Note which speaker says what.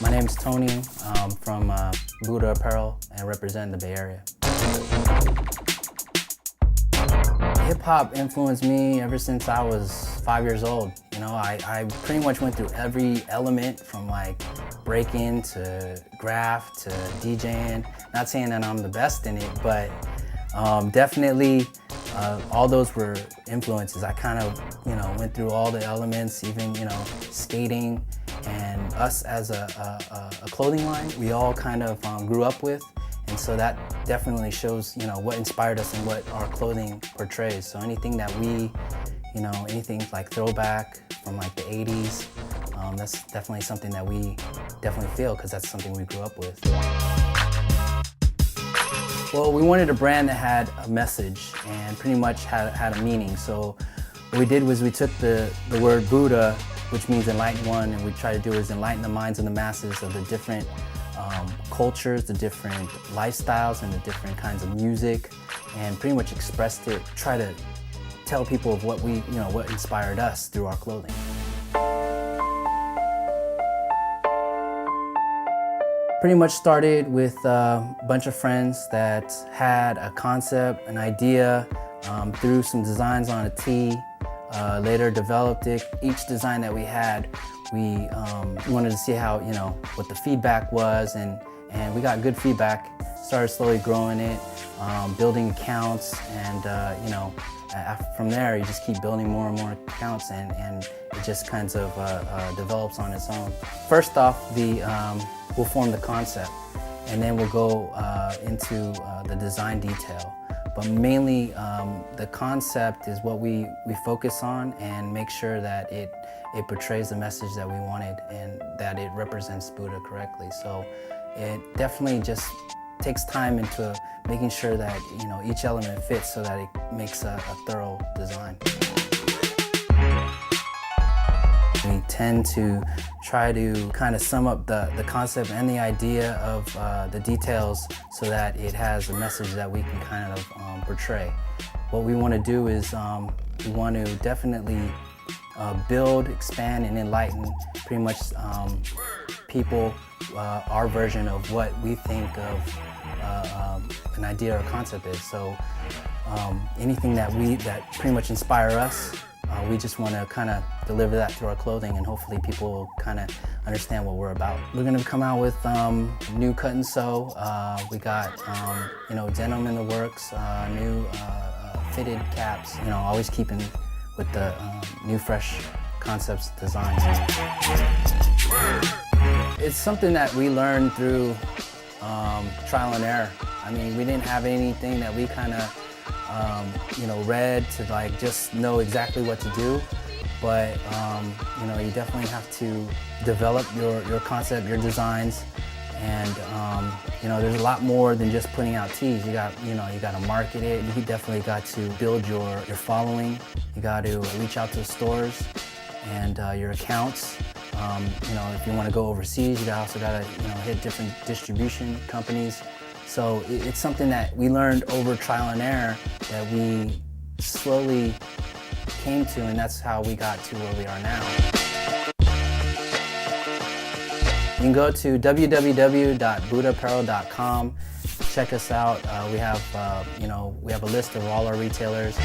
Speaker 1: My name's Tony. I'm from Buddha Apparel and represent the Bay Area. Hip-hop influenced me ever since I was 5 years old. You know, I pretty much went through every element from like breaking to graph to DJing. Not saying that I'm the best in it, but definitely all those were influences. I kind of, went through all the elements, even, skating, and us as a clothing line, we all kind of grew up with. And so that definitely shows, what inspired us and what our clothing portrays. So anything that we, anything like throwback from like the 80s, that's definitely something that we definitely feel because that's something we grew up with. Well, we wanted a brand that had a message and pretty much had a meaning. So what we did was we took the word Buddha, which means enlightened one, and we try to do is enlighten the minds of the masses of the different cultures, the different lifestyles, and the different kinds of music, and pretty much expressed it, try to tell people of what we, what inspired us through our clothing. Pretty much started with a bunch of friends that had a concept, an idea, threw some designs on a tee, later developed it. Each design that we had, we wanted to see how, what the feedback was, and we got good feedback. Started slowly growing it, building accounts, and from there you just keep building more and more accounts, and it just kind of develops on its own. First off, we'll form the concept, and then we'll go into the design detail. But mainly, the concept is what we focus on and make sure that it portrays the message that we wanted and that it represents Buddha correctly. So it definitely just takes time into making sure that each element fits so that it makes a thorough design. We tend to try to kind of sum up the concept and the idea of the details so that it has a message that we can kind of portray. What we want to do is we want to definitely build, expand, and enlighten pretty much people our version of what we think of an idea or concept is. So anything that pretty much inspire us, we just want to kind of deliver that through our clothing, and hopefully people will kind of understand what we're about. We're going to come out with new cut and sew. We got denim in the works, new fitted caps. Always keeping with the new fresh concepts designs. It's something that we learned through trial and error. I mean, we didn't have anything that we kind of read to like just know exactly what to do, but you definitely have to develop your concept, your designs, and there's a lot more than just putting out tees. You got to market it. You definitely got to build your following. You got to reach out to the stores and your accounts. If you want to go overseas, you also got to hit different distribution companies. So it's something that we learned over trial and error that we slowly came to, and that's how we got to where we are now. You can go to www.buddhaapparel.com. Check us out. We have a list of all our retailers.